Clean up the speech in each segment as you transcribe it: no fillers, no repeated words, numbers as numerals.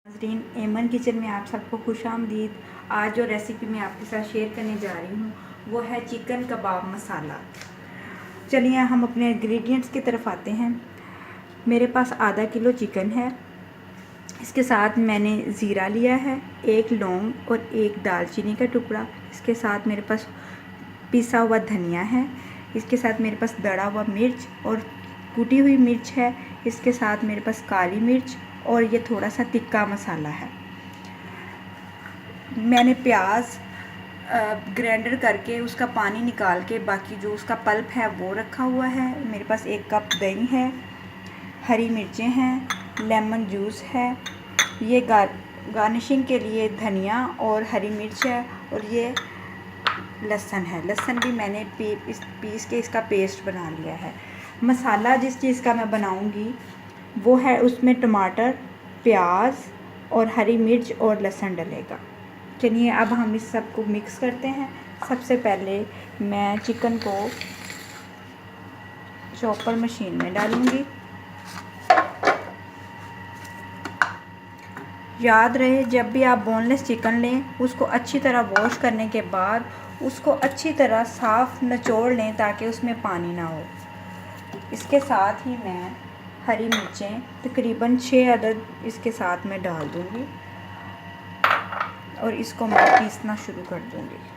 नाज़रीन, एमन किचन में आप सबको खुशामदीद। आज जो रेसिपी मैं आपके साथ शेयर करने जा रही हूँ वो है चिकन कबाब मसाला। चलिए हम अपने इंग्रेडिएंट्स की तरफ आते हैं। मेरे पास आधा किलो चिकन है। इसके साथ मैंने ज़ीरा लिया है, एक लौंग और एक दालचीनी का टुकड़ा। इसके साथ मेरे पास पिसा हुआ धनिया है। इसके साथ मेरे पास दड़ा हुआ मिर्च और कुटी हुई मिर्च है। इसके साथ मेरे पास काली मिर्च और ये थोड़ा सा तिक्का मसाला है। मैंने प्याज ग्राइंडर करके उसका पानी निकाल के बाकी जो उसका पल्प है वो रखा हुआ है। मेरे पास 1 कप दही है, हरी मिर्चें हैं, लेमन जूस है, ये गार्निशिंग के लिए धनिया और हरी मिर्च है और ये लहसुन है। लहसुन भी मैंने पीस के इसका पेस्ट बना लिया है। मसाला जिस चीज़ का मैं बनाऊंगी वो है उसमें टमाटर, प्याज और हरी मिर्च और लहसुन डलेगा। चलिए अब हम इस सब को मिक्स करते हैं। सबसे पहले मैं चिकन को चॉपर मशीन में डालूंगी। याद रहे, जब भी आप बोनलेस चिकन लें उसको अच्छी तरह वॉश करने के बाद उसको अच्छी तरह साफ़ निचोड़ लें ताकि उसमें पानी ना हो। इसके साथ ही मैं हरी मिर्चें तकरीबन 6 अदद इसके साथ में डाल दूंगी और इसको मैं पीसना शुरू कर दूंगी।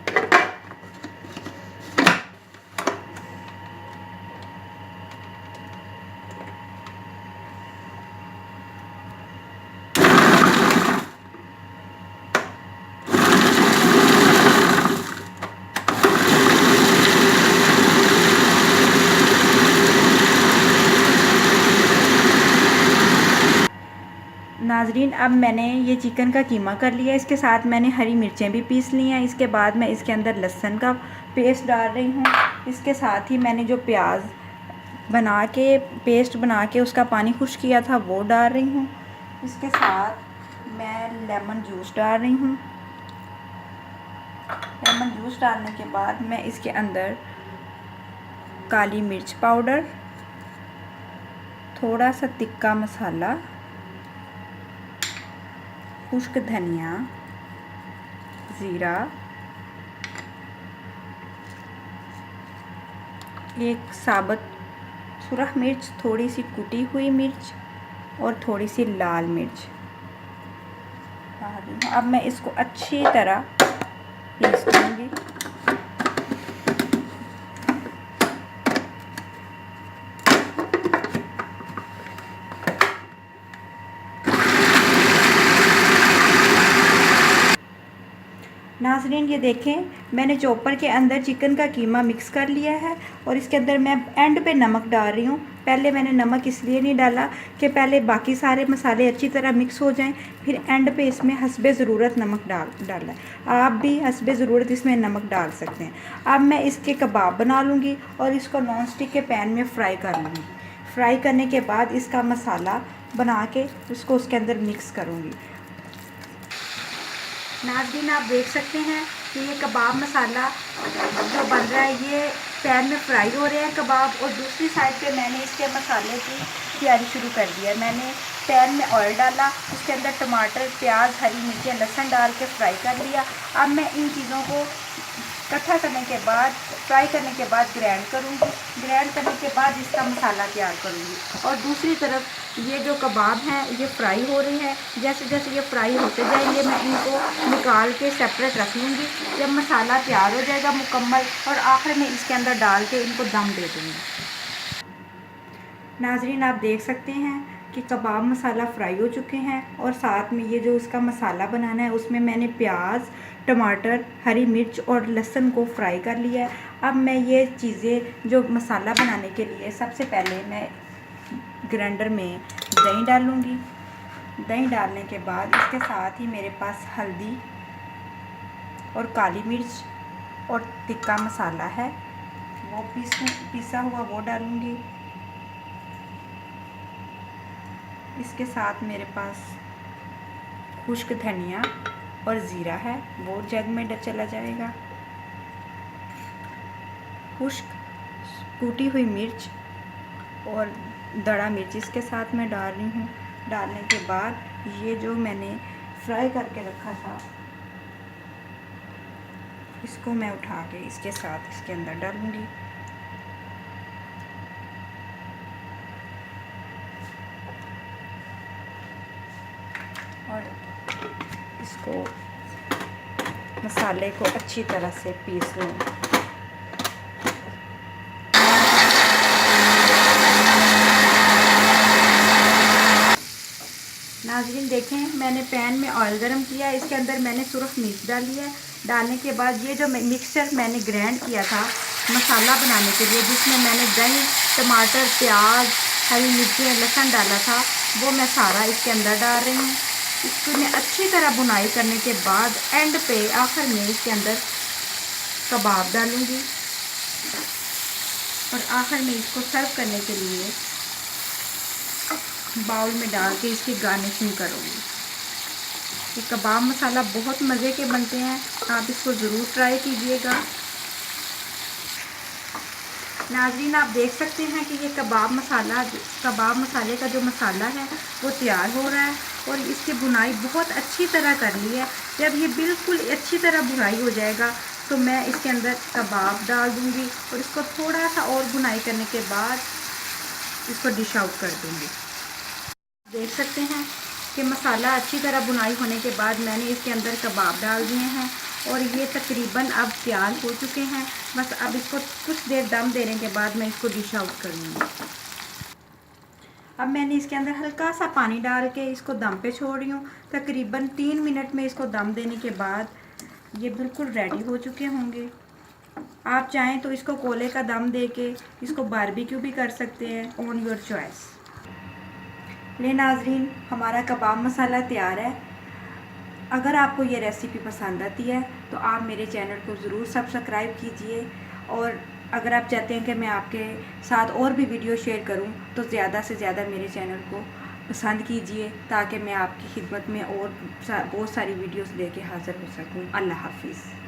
नाजरीन, अब मैंने ये चिकन का कीमा कर लिया। इसके साथ मैंने हरी मिर्चें भी पीस ली हैं। इसके बाद मैं इसके अंदर लहसुन का पेस्ट डाल रही हूँ। इसके साथ ही मैंने जो प्याज बना के पेस्ट बना के उसका पानी खुश किया था वो डाल रही हूँ। इसके साथ मैं लेमन जूस डाल रही हूँ। लेमन जूस डालने के बाद मैं इसके अंदर काली मिर्च पाउडर, थोड़ा सा तिक्का मसाला, खुश्क धनिया, ज़ीरा, एक साबुत सुरख मिर्च, थोड़ी सी कुटी हुई मिर्च और थोड़ी सी लाल मिर्च। अब मैं इसको अच्छी तरह पीस लूँगी। नाज़रीन, ये देखें, मैंने चॉपर के अंदर चिकन का कीमा मिक्स कर लिया है और इसके अंदर मैं एंड पे नमक डाल रही हूँ। पहले मैंने नमक इसलिए नहीं डाला कि पहले बाकी सारे मसाले अच्छी तरह मिक्स हो जाएं, फिर एंड पे इसमें हस्बे ज़रूरत नमक डाला है। आप भी हस्बे ज़रूरत इसमें नमक डाल सकते हैं। अब मैं इसके कबाब बना लूँगी और इसको नॉन स्टिक के पैन में फ्राई कर लूँगी। फ्राई करने के बाद इसका मसाला बना के उसको उसके अंदर मिक्स करूँगी। नाज़रीन, आप देख सकते हैं कि ये कबाब मसाला जो बन रहा है ये पैन में फ्राई हो रहे हैं कबाब, और दूसरी साइड पे मैंने इसके मसाले की तैयारी शुरू कर दी है। मैंने पैन में ऑयल डाला, उसके अंदर टमाटर, प्याज, हरी मिर्चें, लहसुन डाल के फ्राई कर लिया। अब मैं इन चीज़ों को इकट्ठा करने के बाद, फ्राई करने के बाद ग्राइंड करूँगी। ग्राइंड करने के बाद इसका मसाला तैयार करूँगी। और दूसरी तरफ ये जो कबाब हैं ये फ्राई हो रहे हैं। जैसे जैसे ये फ्राई होते जाएंगे मैं इनको निकाल के सेपरेट रख लूँगी। जब मसाला तैयार हो जाएगा मुकम्मल, और आखिर में इसके अंदर डाल के इनको दम दे दूँगी। नाज़रीन, आप देख सकते हैं कि कबाब मसाला फ्राई हो चुके हैं और साथ में ये जो उसका मसाला बनाना है उसमें मैंने प्याज, टमाटर, हरी मिर्च और लहसुन को फ्राई कर लिया है। अब मैं ये चीज़ें जो मसाला बनाने के लिए सबसे पहले मैं ग्राइंडर में दही डालूँगी। दही डालने के बाद इसके साथ ही मेरे पास हल्दी और काली मिर्च और तिक्का मसाला है वो पिसा हुआ वो डालूँगी। इसके साथ मेरे पास खुश्क धनिया और ज़ीरा है वो जग में चला जाएगा। खुश्क कूटी हुई मिर्च और दड़ा मिर्च इसके साथ मैं डाल रही हूँ। डालने के बाद ये जो मैंने फ्राई करके रखा था इसको मैं उठा के इसके साथ इसके अंदर डालूँगी। और इसको मसाले को अच्छी तरह से पीस लूँ। नाज़रीन देखें, मैंने पैन में ऑयल गरम किया, इसके अंदर मैंने सुरख मिर्च डाली है। डालने के बाद ये जो मिक्सचर मैंने ग्राइंड किया था मसाला बनाने के लिए, जिसमें मैंने दही, टमाटर, प्याज, हरी मिर्चें, लहसुन डाला था, वो मैं सारा इसके अंदर डाल रही हूँ। इसको मैं अच्छी तरह बुनाई करने के बाद एंड पे आखिर में इसके अंदर कबाब डालूँगी और आखिर में इसको सर्व करने के लिए बाउल में डाल के इसकी गार्निशिंग करूँगी। ये कबाब मसाला बहुत मज़े के बनते हैं, आप इसको ज़रूर ट्राई कीजिएगा। नाज़रीन आप देख सकते हैं कि ये कबाब मसाले का जो मसाला है वो तैयार हो रहा है और इसकी बुनाई बहुत अच्छी तरह कर ली है। जब ये बिल्कुल अच्छी तरह बुनाई हो जाएगा तो मैं इसके अंदर कबाब डाल दूँगी और इसको थोड़ा सा और बुनाई करने के बाद इसको डिश आउट कर दूँगी। देख सकते हैं कि मसाला अच्छी तरह बुनाई होने के बाद मैंने इसके अंदर कबाब डाल दिए हैं और ये तकरीबन अब तैयार हो चुके हैं। बस अब इसको कुछ देर दम देने के बाद मैं इसको डिश आउट करूँगी। अब मैंने इसके अंदर हल्का सा पानी डाल के इसको दम पे छोड़ रही हूँ। तकरीबन 3 मिनट में इसको दम देने के बाद ये बिल्कुल रेडी हो चुके होंगे। आप चाहें तो इसको कोले का दम दे के इसको बारबेक्यू भी कर सकते हैं, ऑन योर चॉइस। ले नाज़रीन, हमारा कबाब मसाला तैयार है। अगर आपको ये रेसिपी पसंद आती है तो आप मेरे चैनल को ज़रूर सब्सक्राइब कीजिए और अगर आप चाहते हैं कि मैं आपके साथ और भी वीडियो शेयर करूं तो ज़्यादा से ज़्यादा मेरे चैनल को पसंद कीजिए ताकि मैं आपकी खिदमत में और बहुत सारी वीडियोस लेके हाज़िर हो सकूं। अल्लाह हाफ़िज़।